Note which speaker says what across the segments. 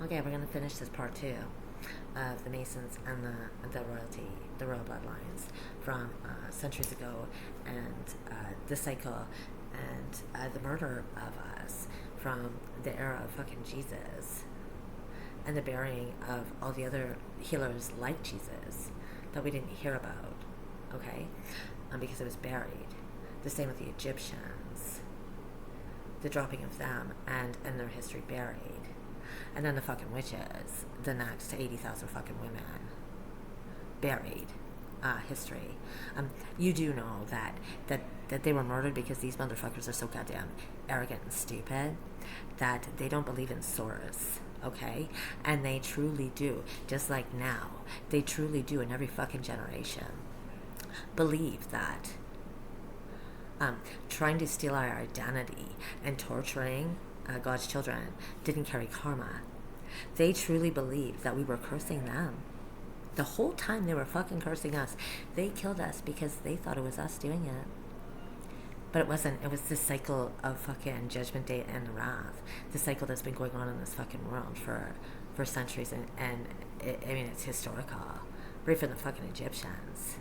Speaker 1: Okay, we're gonna finish this part two of the Masons and the royalty, the royal bloodlines from centuries ago, and the cycle and the murder of us from the era of fucking Jesus, and the burying of all the other healers like Jesus that we didn't hear about. Okay, because it was buried. The same with the Egyptians, the dropping of them and their history buried. And then the fucking witches, the next 80,000 fucking women, buried history. You do know that they were murdered because these motherfuckers are so goddamn arrogant and stupid that they don't believe in source, okay? And they truly do, just like now, they truly do in every fucking generation, believe that trying to steal our identity and torturing God's children didn't carry karma. They truly believed that we were cursing them. The whole time they were fucking cursing us. They killed us because they thought it was us doing it. But it wasn't. It was this cycle of fucking judgment day and wrath. The cycle that's been going on in this fucking world for centuries. And I mean, it's historical. Right from the fucking Egyptians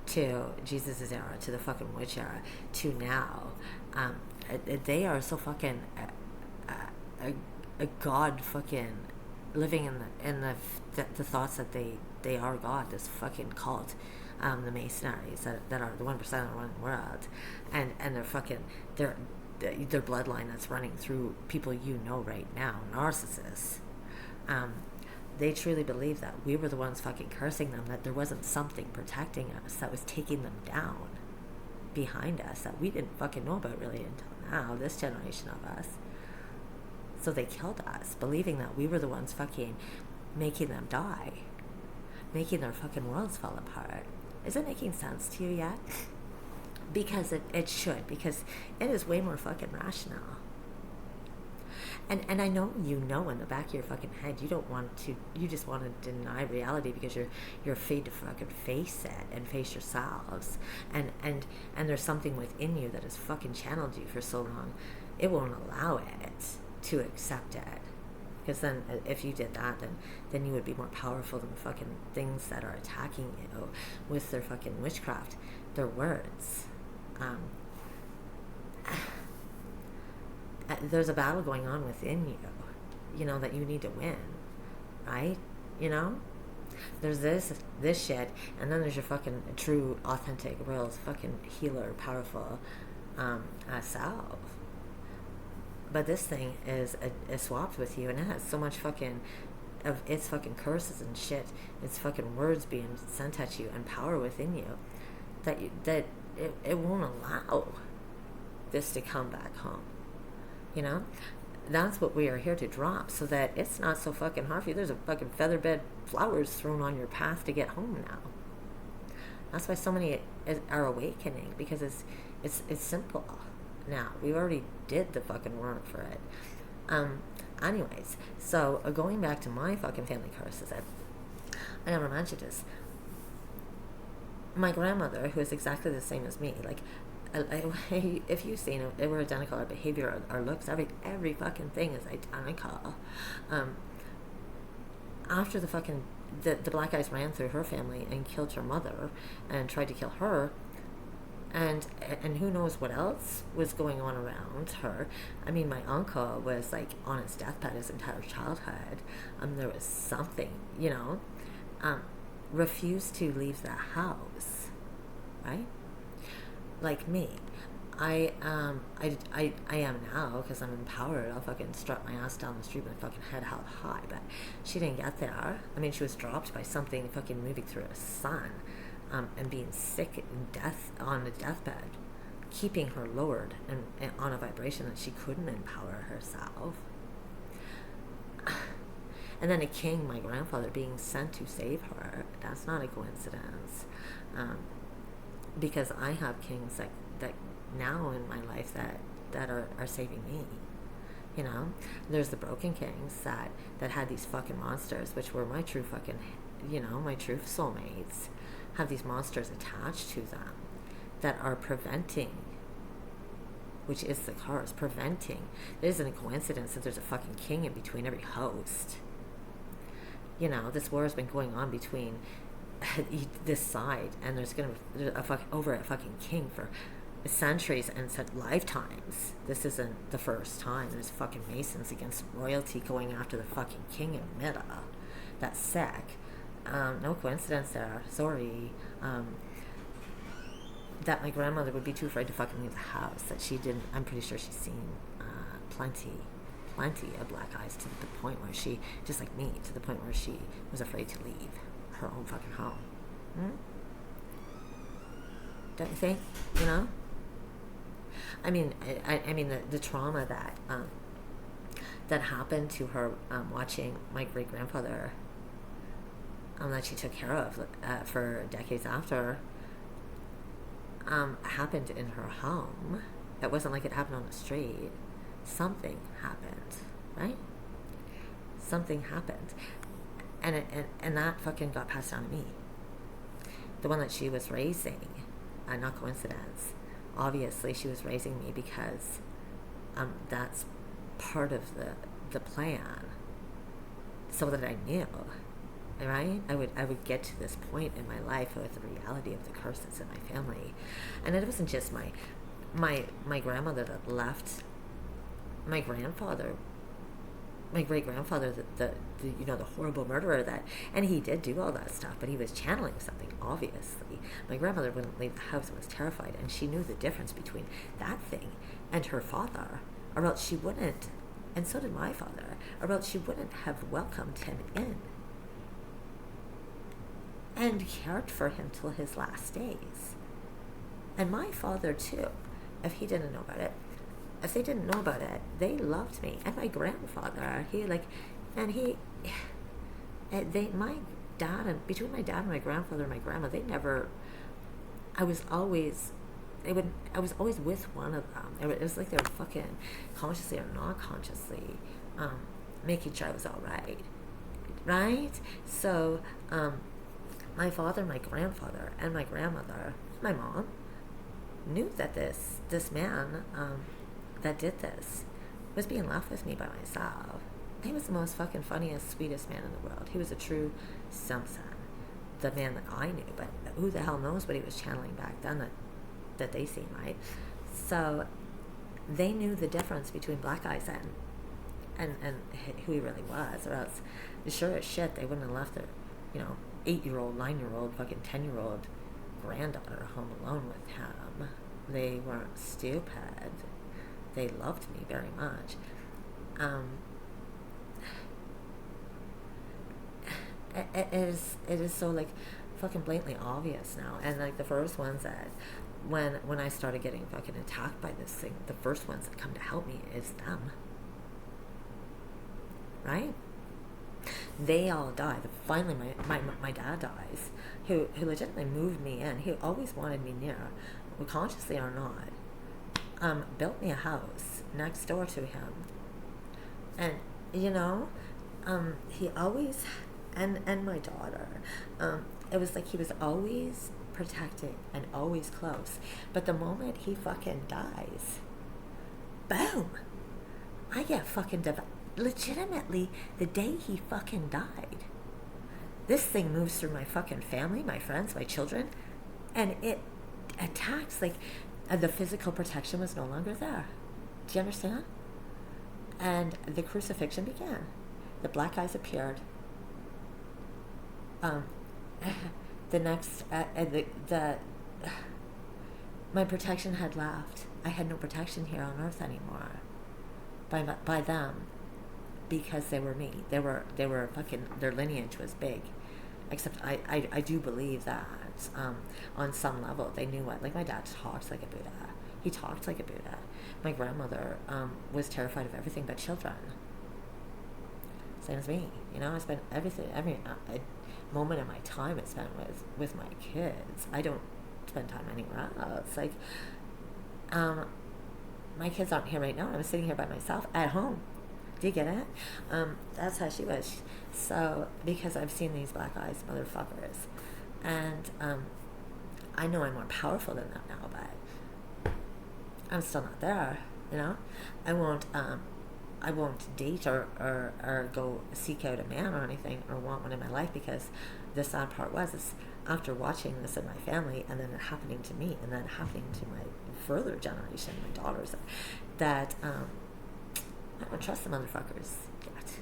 Speaker 1: to Jesus' era, to the fucking witch era, to now. They are so fucking a god fucking living in the thoughts that they are God, this fucking cult, the Masonries that are the 1% of the running world, and they're fucking their bloodline that's running through people you know right now, narcissists. They truly believe that we were the ones fucking cursing them, that there wasn't something protecting us that was taking them down behind us that we didn't fucking know about really until now, this generation of us. So they killed us, believing that we were the ones fucking making them die, making their fucking worlds fall apart. Is it making sense to you yet? Because it should, because it is way more fucking rational. And I know you know in the back of your fucking head you don't want to, you just want to deny reality because you're afraid to fucking face it and face yourselves. And there's something within you that has fucking channeled you for so long, it won't allow it to accept it. Because then if you did that, then you would be more powerful than the fucking things that are attacking you with their fucking witchcraft, their words. There's a battle going on within you know, that you need to win, right? You know, there's this shit, and then there's your fucking true, authentic, real fucking healer, powerful self. But this thing is swapped with you, and it has so much fucking of its fucking curses and shit, its fucking words being sent at you, and power within you, that it won't allow this to come back home. You know, that's what we are here to drop, so that it's not so fucking hard for you. There's a fucking featherbed flowers thrown on your path to get home now. That's why so many are awakening, because it's simple now. We already did the fucking work for it. Anyways, so going back to my fucking family curses, I never mentioned this. My grandmother, who is exactly the same as me, like, if you've seen it, we're identical. Our behavior, our looks, every fucking thing is identical. After the fucking the black guys ran through her family and killed her mother and tried to kill her, and who knows what else was going on around her. I mean, my uncle was like on his deathbed his entire childhood. There was something, you know, refused to leave the house, right? Like me, I am now, because I'm empowered. I'll fucking strut my ass down the street with my fucking head held high. But she didn't get there. I mean, she was dropped by something fucking moving through a sun, and being sick and death on the deathbed, keeping her lowered and on a vibration that she couldn't empower herself. And then a king, my grandfather, being sent to save her. That's not a coincidence. Because I have kings that now in my life that are saving me. You know, there's the broken kings that had these fucking monsters, which were my true fucking, you know, my true soulmates, have these monsters attached to them that are preventing which is the curse, preventing. It isn't a coincidence that there's a fucking king in between every host. You know, this war has been going on between this side, and there's going to be over a fucking king for centuries and lifetimes. This isn't the first time. There's fucking Masons against royalty going after the fucking king in Meta. That's sick. No coincidence there. Sorry. That my grandmother would be too afraid to fucking leave the house. That she didn't. I'm pretty sure she's seen plenty of black eyes, to the point where she, just like me, to the point where she was afraid to leave her own fucking home. Don't you think? You know? I mean, I mean the trauma that that happened to her watching my great grandfather that she took care of for decades after happened in her home. It wasn't like it happened on the street. Something happened, right? Something happened, and that fucking got passed down to me. The one that she was raising, not coincidence. Obviously, she was raising me because that's part of the plan, so that I knew, right? I would get to this point in my life with the reality of the curse that's in my family, and it wasn't just my grandmother that left. My grandfather, my great grandfather, the you know, the horrible murderer that, and he did do all that stuff, but he was channeling something, obviously. My grandmother wouldn't leave the house and was terrified, and she knew the difference between that thing and her father, or else she wouldn't, and so did my father, or else she wouldn't have welcomed him in and cared for him till his last days. And my father too, if he didn't know about it. If they didn't know about it, they loved me. And my grandfather, my dad, and between my dad and my grandfather and my grandma, I was always with one of them. It was like they were fucking consciously or not consciously making sure I was all right? So, my father, my grandfather, and my grandmother, my mom, knew that this man, that did this was being left with me by myself. He was the most fucking funniest, sweetest man in the world. He was a true Simpson, the man that I knew, but who the hell knows what he was channeling back then that they seen, right? So they knew the difference between Black Eyes and who he really was, or else sure as shit they wouldn't have left their 8-year-old, 9-year-old, fucking 10-year-old granddaughter home alone with him. They weren't stupid. They loved me very much. It is so like fucking blatantly obvious now. And like the first ones that when I started getting fucking attacked by this thing, the first ones that come to help me is them. Right? They all die. Finally my dad dies, who legitimately moved me in. He always wanted me near, consciously or not. Built me a house next door to him, and he always, and my daughter, it was like he was always protecting and always close, but the moment he fucking dies, boom, I get fucking legitimately the day he fucking died, this thing moves through my fucking family, my friends, my children, and it attacks like. The physical protection was no longer there. Do you understand? And the crucifixion began. The black eyes appeared. The next, my protection had left. I had no protection here on earth anymore. By them, because they were me. They were fucking. Their lineage was big. Except I do believe that on some level they knew what. Like my dad talked like a Buddha. He talked like a Buddha. My grandmother was terrified of everything but children. Same as me. I spent every moment of my time I spent with my kids. I don't spend time anywhere else. Like my kids aren't here right now. I'm sitting here by myself at home. Do you get it? That's how she was. So, because I've seen these black eyes motherfuckers. And I know I'm more powerful than them now, but I'm still not there, you know. I won't date or go seek out a man or anything or want one in my life, because the sad part was is after watching this in my family and then it happening to me and then happening to my further generation, my daughters, that I don't trust the motherfuckers yet,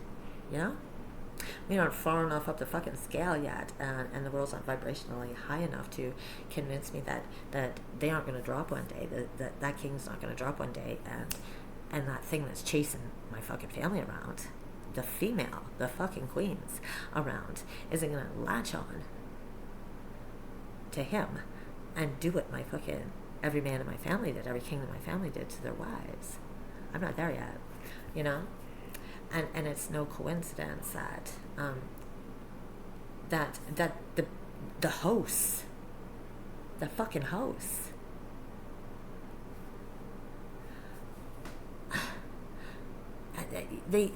Speaker 1: you know? We aren't far enough up the fucking scale yet, and the world's not vibrationally high enough to convince me that they aren't going to drop one day, that king's not going to drop one day, and that thing that's chasing my fucking family around, the female, the fucking queens around, isn't going to latch on to him and do what my fucking every man in my family did, every king in my family did to their wives. I'm not there yet, you know? And it's no coincidence that that the hosts, the fucking hosts, they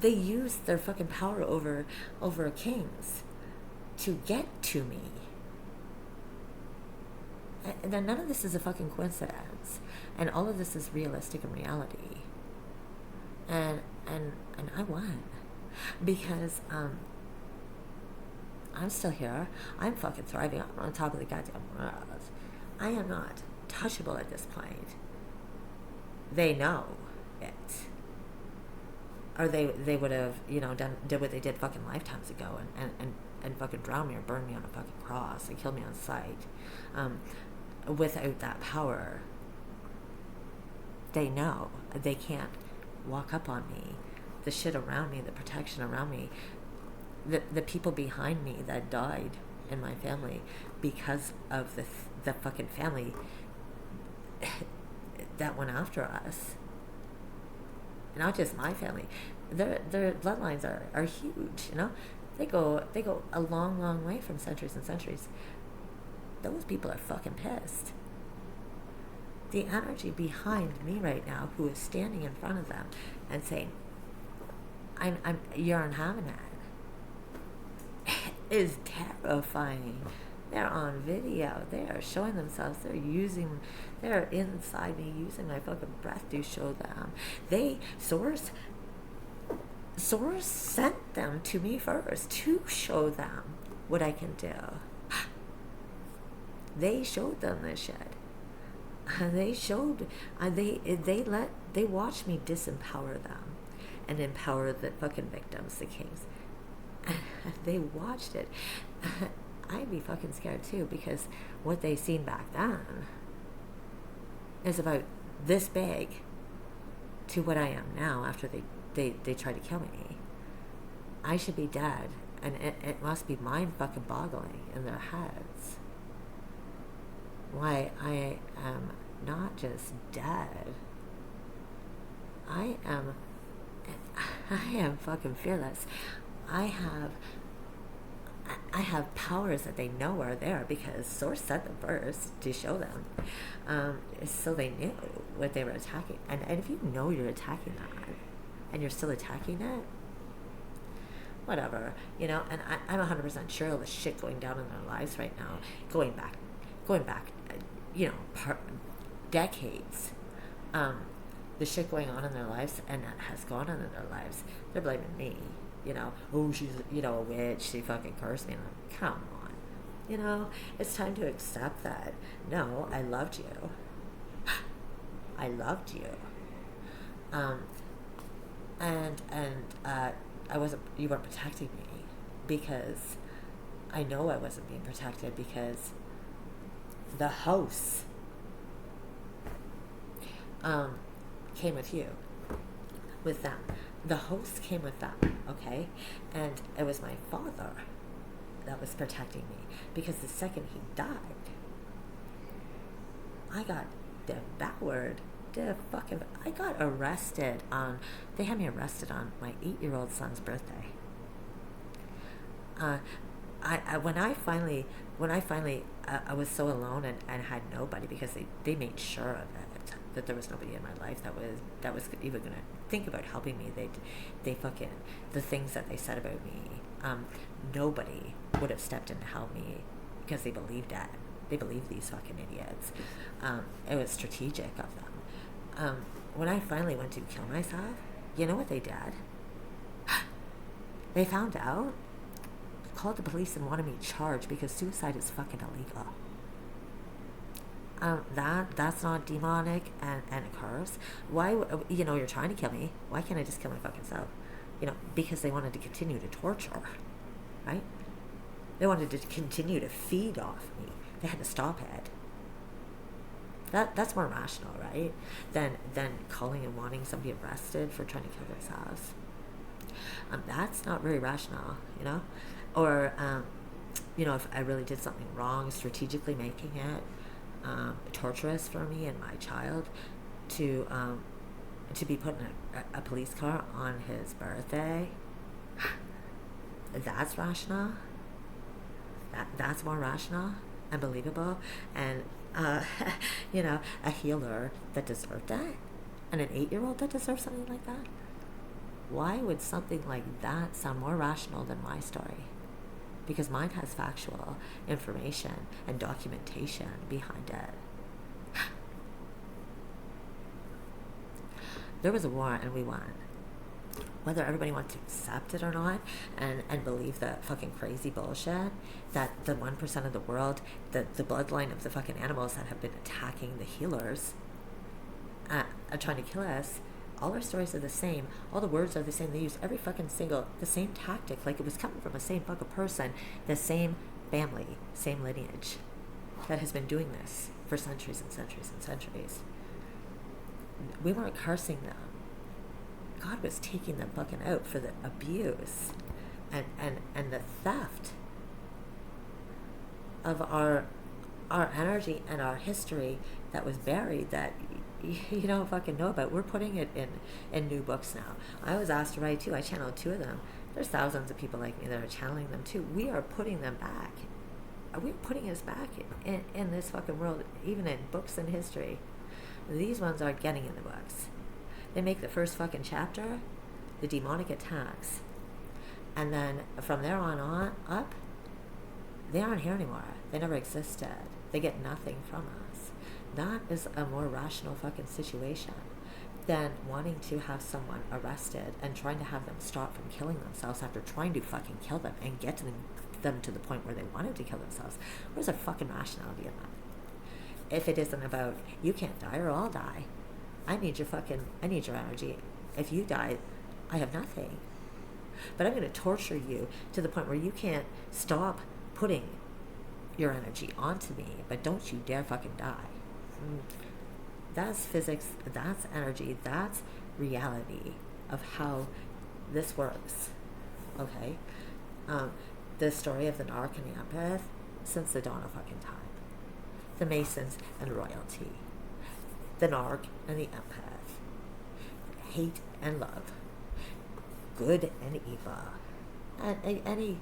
Speaker 1: use their fucking power over kings to get to me. And then none of this is a fucking coincidence, and all of this is realistic in reality. And I won, because I'm still here. I'm fucking thriving. I'm on top of the goddamn world. I am not touchable at this point. They know it, or they would have, you know, did what they did fucking lifetimes ago and fucking drown me or burn me on a fucking cross and kill me on sight. Without that power, they know they can't walk up on me. The shit around me, the protection around me, the people behind me that died in my family because of the fucking family that went after us. Not just my family. Their bloodlines are huge, you know? They go a long way from centuries and centuries. Those people are fucking pissed. The energy behind me right now, who is standing in front of them and saying, you're having it, is terrifying. They're on video. They are showing themselves. They're inside me using my fucking breath to show them. Source sent them to me first to show them what I can do. They showed them this shit. They watched me disempower them and empower the fucking victims, the kings. They watched it. I'd be fucking scared too, because what they seen back then is about this big to what I am now after they tried to kill me. I should be dead, and it must be mind fucking boggling in their heads why I am not just dead. I am fucking fearless. I have powers that they know are there, because Source sent them first to show them, so they knew what they were attacking. And if you know you're attacking that and you're still attacking it, whatever, you know. And I'm 100% sure of the shit going down in their lives right now, going back, you know, decades. The shit going on in their lives and that has gone on in their lives, they're blaming me. You know, oh, she's, you know, a witch, she fucking cursed me. And I'm, come on. You know, it's time to accept that. No, I loved you. I loved you. I wasn't, you weren't protecting me, because I know I wasn't being protected, because the hosts came with you, with them. The host came with them, okay? And it was my father that was protecting me, because the second he died, I got devoured. I got arrested they had me arrested on my 8-year-old son's birthday. When I finally, I was so alone and had nobody, because they made sure of it, that there was nobody in my life that was even gonna think about helping me. They fucking, the things that they said about me, nobody would have stepped in to help me, because they believed that They believe these fucking idiots. It was strategic of them. When I finally went to kill myself, you know what they did? They found out, called the police and wanted me charged because suicide is fucking illegal. That's not demonic and a curse. Why, you're trying to kill me. Why can't I just kill my fucking self? Because they wanted to continue to torture, right? They wanted to continue to feed off me. They had to stop it. That's more rational, right? Than calling and wanting somebody arrested for trying to kill themselves. That's not very rational, Or, if I really did something wrong, strategically making it torturous for me and my child to be put in a police car on his birthday, that's rational. That's more rational and believable, and a healer that deserved that, and an 8-year-old that deserves something like that. Why would something like that sound more rational than my story? Because mine has factual information and documentation behind it. There was a war and we won. Whether everybody wants to accept it or not, and believe the fucking crazy bullshit that the 1% of the world, the bloodline of the fucking animals that have been attacking the healers, are trying to kill us, all our stories are the same. All the words are the same. They use every fucking the same tactic. Like it was coming from the same fucking person, the same family, same lineage that has been doing this for centuries and centuries and centuries. We weren't cursing them. God was taking them fucking out for the abuse and the theft of our energy and our history that was buried, that you don't fucking know about. We're putting it in new books now. I was asked to write 2. I channeled 2 of them. There's thousands of people like me that are channeling them too. We are putting them back. We're putting us back in this fucking world, even in books and history. These ones are getting in the books. They make the first fucking chapter, the demonic attacks. And then from there on up, they aren't here anymore. They never existed. They get nothing from us. That is a more rational fucking situation than wanting to have someone arrested and trying to have them stop from killing themselves after trying to fucking kill them and get them to the point where they wanted to kill themselves. Where's the fucking rationality in that? If it isn't about, you can't die or I'll die. I need your energy. If you die, I have nothing. But I'm going to torture you to the point where you can't stop putting your energy onto me, but don't you dare fucking die. That's physics, that's energy, that's reality of how this works. Okay? The story of the Narc and the Empath since the dawn of fucking time. The Masons and royalty. The Narc and the Empath. Hate and love. Good and evil. And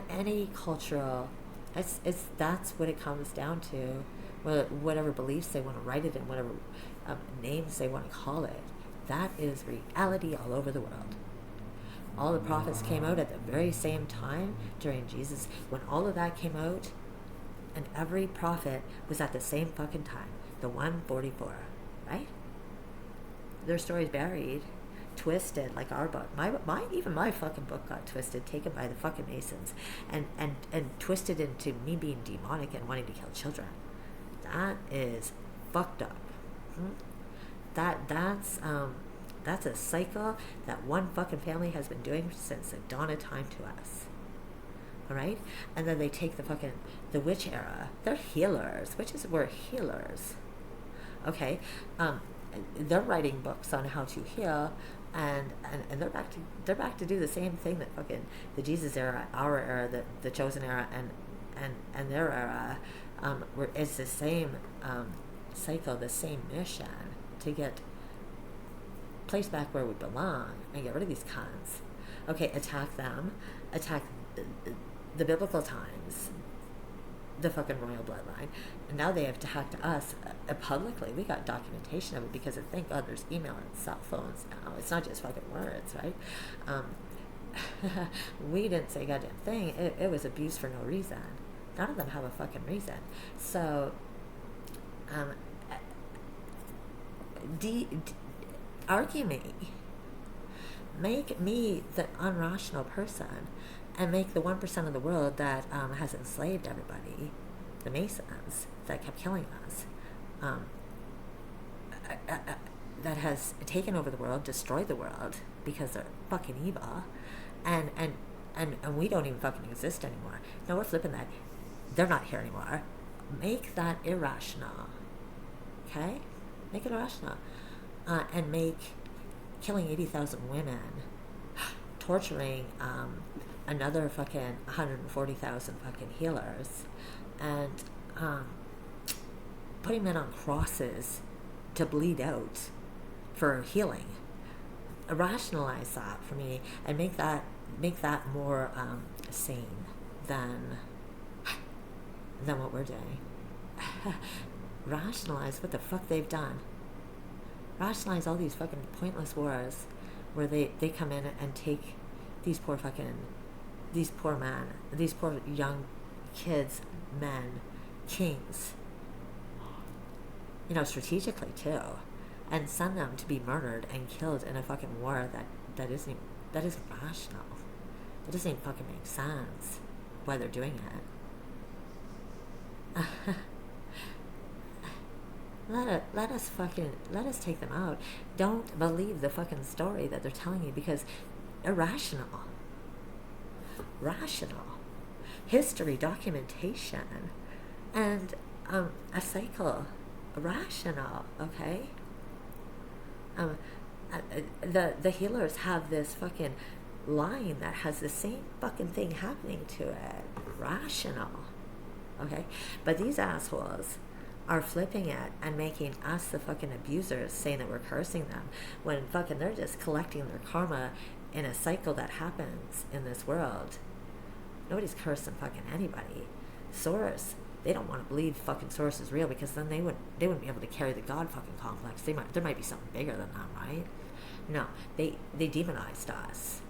Speaker 1: any cultural, that's what it comes down to. Whatever beliefs they want to write it in, whatever names they want to call it. That is reality all over the world. All the prophets came out at the very same time during Jesus. When all of that came out, and every prophet was at the same fucking time. The 144, right? Their story's buried, twisted, like our book. Even my fucking book got twisted, taken by the fucking Masons, and twisted into me being demonic and wanting to kill children. That is fucked up. That's a cycle that one fucking family has been doing since the dawn of time to us. Alright? And then they take the witch era. They're healers. Witches were healers. Okay? They're writing books on how to heal, and they're back to do the same thing that fucking the Jesus era, our era, the chosen era, and their era. It's the same cycle, the same mission to get placed back where we belong and get rid of these cons. Okay, attack them, attack the biblical times, the fucking royal bloodline, and now they have attacked us publicly. We got documentation of it because thank God there's email and cell phones now. It's not just fucking words, right? We didn't say a goddamn thing. It was abuse for no reason. None of them have a fucking reason. So, um, argue me. Make me the unrational person, and make the 1% of the world that has enslaved everybody, the Masons that kept killing us, that has taken over the world, destroyed the world because they're fucking evil, and we don't even fucking exist anymore. No, we're flipping that. They're not here anymore. Make that irrational. Okay? Make it irrational. And make killing 80,000 women, torturing another fucking 140,000 fucking healers, and putting men on crosses to bleed out for healing. Rationalize that for me, and make that more sane than what we're doing. Rationalize what the fuck they've done. Rationalize all these fucking pointless wars where they come in and take these poor men, these poor young kids, men, kings, strategically too, and send them to be murdered and killed in a fucking war that isn't rational. That doesn't even fucking make sense why they're doing it. Let us take them out. Don't believe the fucking story that they're telling you, because irrational. Rational. History, documentation, and a cycle. Rational, okay? The healers have this fucking line that has the same fucking thing happening to it. Rational, okay? But these assholes are flipping it and making us the fucking abusers, saying that we're cursing them, when fucking they're just collecting their karma in a cycle that happens in this world. Nobody's cursing fucking anybody. Source, they don't want to believe fucking Source is real, because then they wouldn't be able to carry the God fucking complex. There might be something bigger than that, right? No, they demonized us.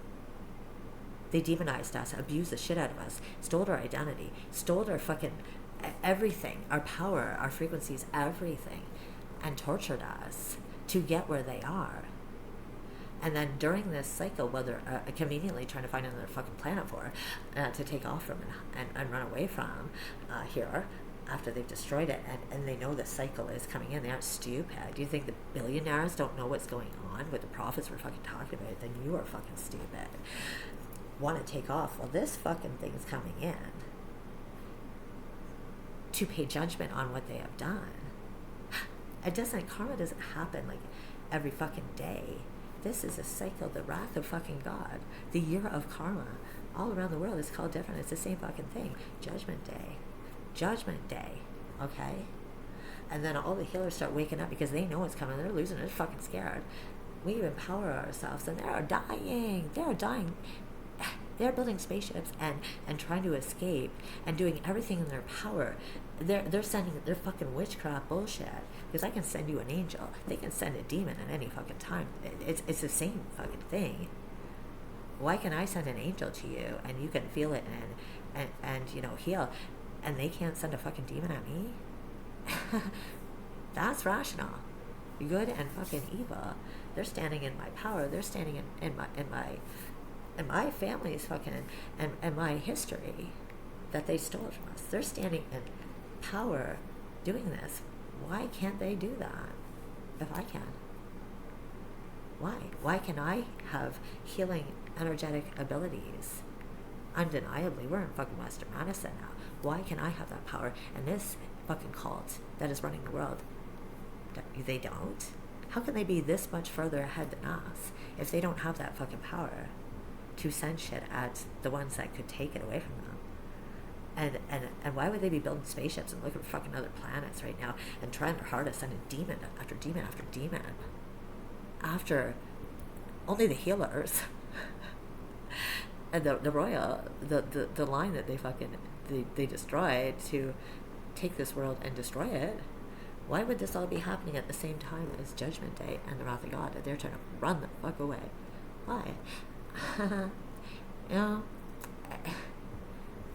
Speaker 1: They demonized us, abused the shit out of us, stole our identity, stole our fucking everything, our power, our frequencies, everything, and tortured us to get where they are. And then during this cycle, while they're conveniently trying to find another fucking planet for to take off from and run away from here, after they've destroyed it, and they know the cycle is coming in. They aren't stupid. Do you think the billionaires don't know what's going on, what the prophets were fucking talking about? Then you are fucking stupid. Want to take off? Well, this fucking thing's coming in to pay judgment on what they have done. Karma doesn't happen like every fucking day. This is a cycle, the wrath of fucking God, the year of karma. All around the world it's called different. It's the same fucking thing. Judgment day, okay? And then all the healers start waking up because they know what's coming. They're losing it. They're fucking scared. We empower ourselves, and they're dying. They're building spaceships and trying to escape and doing everything in their power. They're sending their fucking witchcraft bullshit, because I can send you an angel. They can send a demon at any fucking time. It's the same fucking thing. Why can I send an angel to you and you can feel it and heal, and they can't send a fucking demon at me? That's rational. Good and fucking evil. They're standing in my power. They're standing in my family's fucking and my history that they stole from us. They're standing in power doing this. Why can't they do that if I can? Why can I have healing energetic abilities? Undeniably, we're in fucking Western medicine now. Why can I have that power? And this fucking cult that is running the world, they don't? How can they be this much further ahead than us if they don't have that fucking power to send shit at the ones that could take it away from them? And why would they be building spaceships and looking for fucking other planets right now and trying their hardest, sending demon after demon after demon after only the healers and the royal, the line that they destroyed to take this world and destroy it? Why would this all be happening at the same time as Judgment Day and the Wrath of God? They're trying to run the fuck away. Why?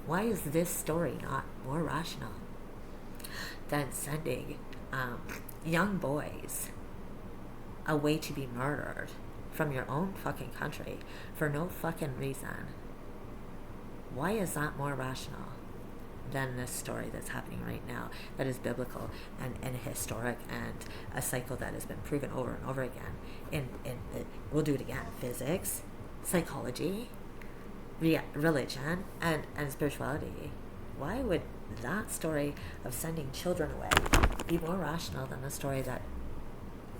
Speaker 1: Why is this story not more rational than sending young boys away to be murdered from your own fucking country for no fucking reason? Why is that more rational than this story that's happening right now, that is biblical and historic, and a cycle that has been proven over and over again in we'll do it again, physics, psychology, religion, and spirituality? Why would that story of sending children away be more rational than the story that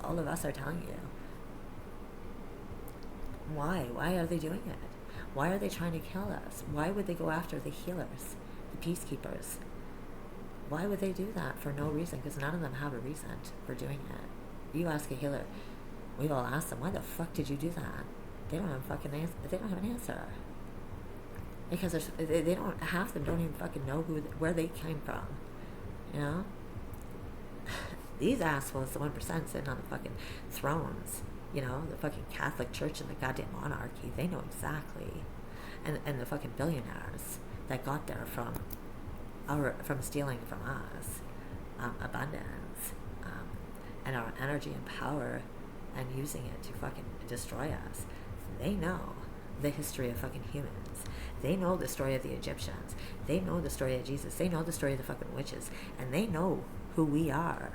Speaker 1: all of us are telling you? Why are they doing it? Why are they trying to kill us? Why would they go after the healers, the peacekeepers? Why would they do that for no reason? Because none of them have a reason for doing it. You ask a healer, we've all asked them, why the fuck did you do that? They don't have a fucking answer. They don't have an answer. Because they don't, half of them don't even fucking know where they came from. You know? These assholes, the 1% sitting on the fucking thrones, you know, the fucking Catholic Church and the goddamn monarchy, they know exactly. And the fucking billionaires that got there from stealing from us, abundance, and our energy and power, and using it to fucking destroy us. They know the history of fucking humans. They know the story of the Egyptians. They know the story of Jesus. They know the story of the fucking witches. And they know who we are.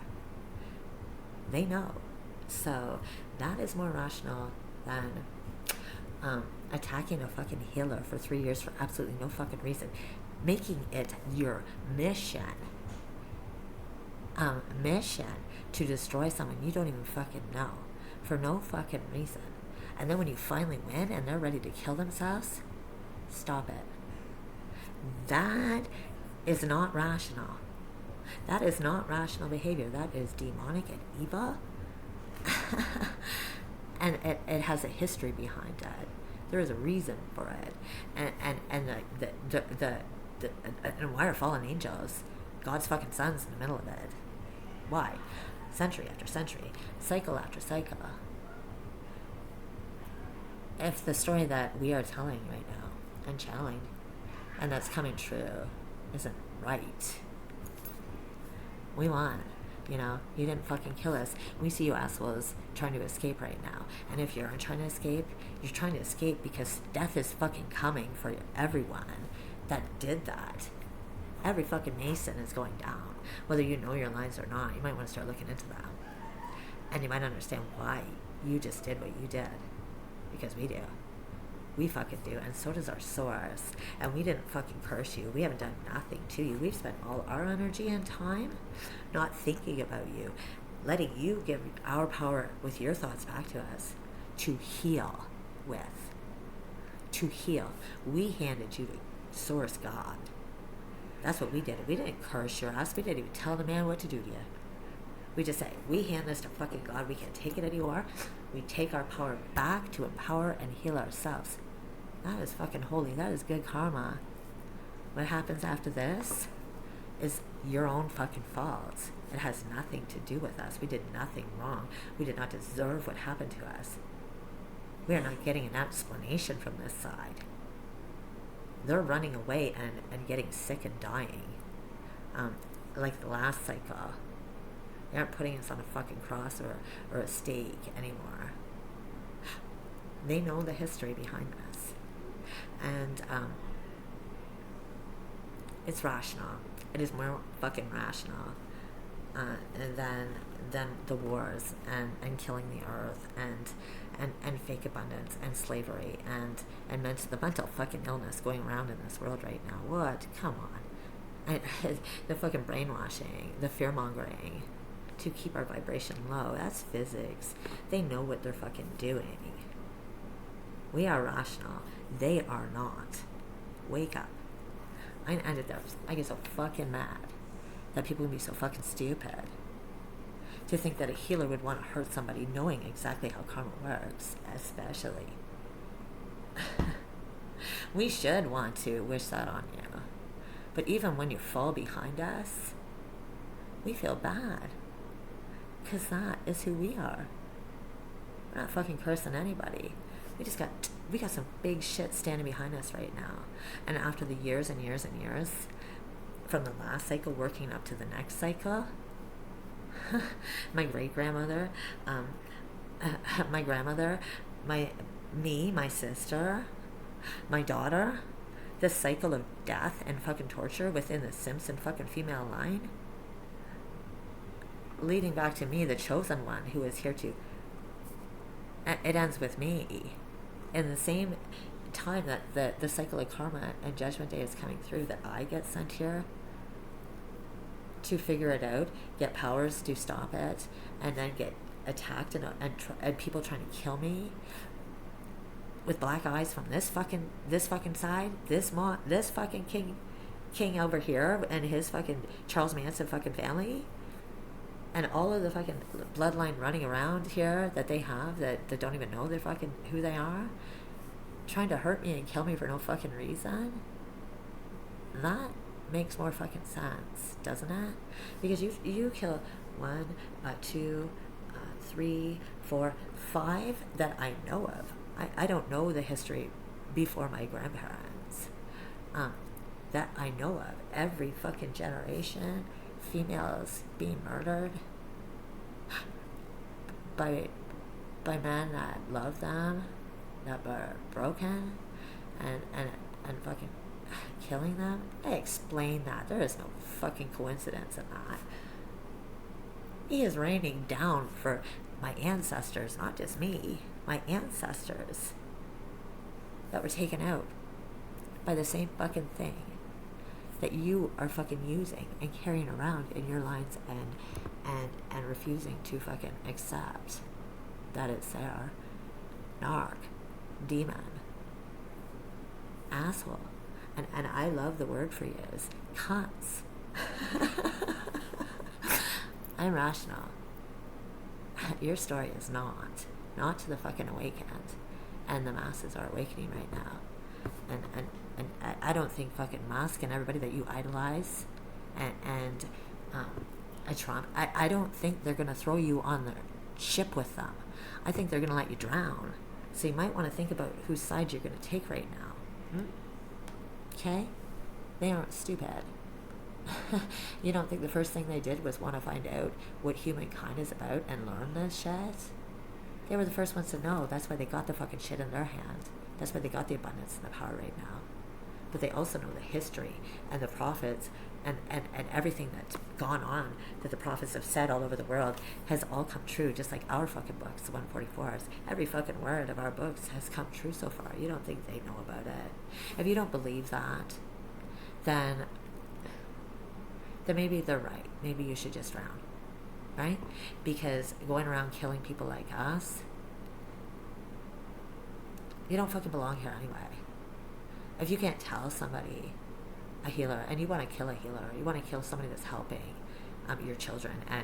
Speaker 1: They know. So that is more rational than attacking a fucking healer for 3 years for absolutely no fucking reason. Making it your mission to destroy someone you don't even fucking know for no fucking reason. And then when you finally win and they're ready to kill themselves, stop it. That is not rational. That is not rational behavior. That is demonic and evil. And it has a history behind it. There is a reason for it. And why are fallen angels God's fucking sons in the middle of it? Why? Century after century, cycle after cycle. If the story that we are telling right now and channeling, and that's coming true, isn't right, we won. You know, you didn't fucking kill us. We see you assholes trying to escape right now. And if you're trying to escape, you're trying to escape because death is fucking coming for everyone that did that. Every fucking Mason is going down. Whether you know your lines or not, you might want to start looking into that. And you might understand why you just did what you did. Because we do. We fucking do. And so does our source. And we didn't fucking curse you. We haven't done nothing to you. We've spent all our energy and time not thinking about you. Letting you give our power with your thoughts back to us to heal with. To heal. We handed you to Source God. That's what we did. We didn't curse your ass. We didn't even tell the man what to do to you. We just say, we hand this to fucking God. We can't take it anymore. We take our power back to empower and heal ourselves. That is fucking holy. That is good karma. What happens after this is your own fucking fault. It has nothing to do with us. We did nothing wrong. We did not deserve what happened to us. We are not getting an explanation from this side. They're running away and getting sick and dying. Like the last cycle. They aren't putting us on a fucking cross or a stake anymore. They know the history behind this. And it's rational. It is more fucking rational than the wars and killing the earth and fake abundance and slavery and the mental fucking illness going around in this world right now. What? Come on. The fucking brainwashing, the fear-mongering to keep our vibration low. That's physics. They know what they're fucking doing. We are rational. They are not. Wake up. I get so fucking mad that people can be so fucking stupid to think that a healer would want to hurt somebody knowing exactly how karma works, especially. We should want to wish that on you. But even when you fall behind us, we feel bad. Because that is who we are. We're not fucking cursing anybody. We just got we got some big shit standing behind us right now. And after the years and years and years from the last cycle working up to the next cycle, my great grandmother, my grandmother, my sister, my daughter, this cycle of death and fucking torture within the Simpson fucking female line, leading back to me, the chosen one, who is here to. It ends with me. In the same time that the cycle of karma and judgment day is coming through, that I get sent here to figure it out, get powers to stop it, and then get attacked and people trying to kill me with black eyes from this fucking side, this fucking king over here and his fucking Charles Manson fucking family, and all of the fucking bloodline running around here that they have that don't even know they're fucking who they are, trying to hurt me and kill me for no fucking reason. That makes more fucking sense, doesn't it? Because you kill 1, 2, 3, 4, 5 that I know of. I don't know the history before my grandparents. That I know of. Every fucking generation, females being murdered by men that love them, that were broken, and fucking killing them. I explain that. There is no fucking coincidence in that. He is raining down for my ancestors, not just me, my ancestors that were taken out by the same fucking thing that you are fucking using and carrying around in your lines and refusing to fucking accept that it's there. Narc, demon, asshole. And I love the word for you is cunts. I'm rational. Your story is not to the fucking awakened, and the masses are awakening right now. And I don't think fucking Musk and everybody that you idolize and Trump, I don't think they're gonna throw you on the ship with them. I think they're gonna let you drown. So you might want to think about whose side you're gonna take right now. Okay? They aren't stupid. You don't think the first thing they did was want to find out what humankind is about and learn this shit? They were the first ones to know. That's why they got the fucking shit in their hand. That's why they got the abundance and the power right now. But they also know the history and the prophets and everything that's gone on that the prophets have said all over the world has all come true, just like our fucking books, the 144s. Every fucking word of our books has come true so far. You don't think they know about it. If you don't believe that, then maybe they're right. Maybe you should just drown, right? Because going around killing people like us, you don't fucking belong here anyway. If you can't tell somebody, a healer, and you want to kill a healer, you want to kill somebody that's helping your children, and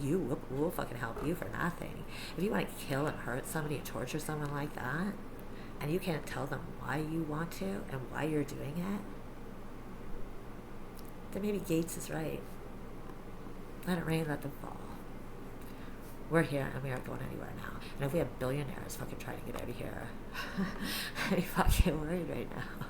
Speaker 1: you will fucking help you for nothing. If you want to kill and hurt somebody and torture someone like that, and you can't tell them why you want to and why you're doing it, then maybe Gates is right. Let it rain, let them fall. We're here and we aren't going anywhere now. And if we have billionaires fucking trying to get out of here, I'd be fucking worried right now.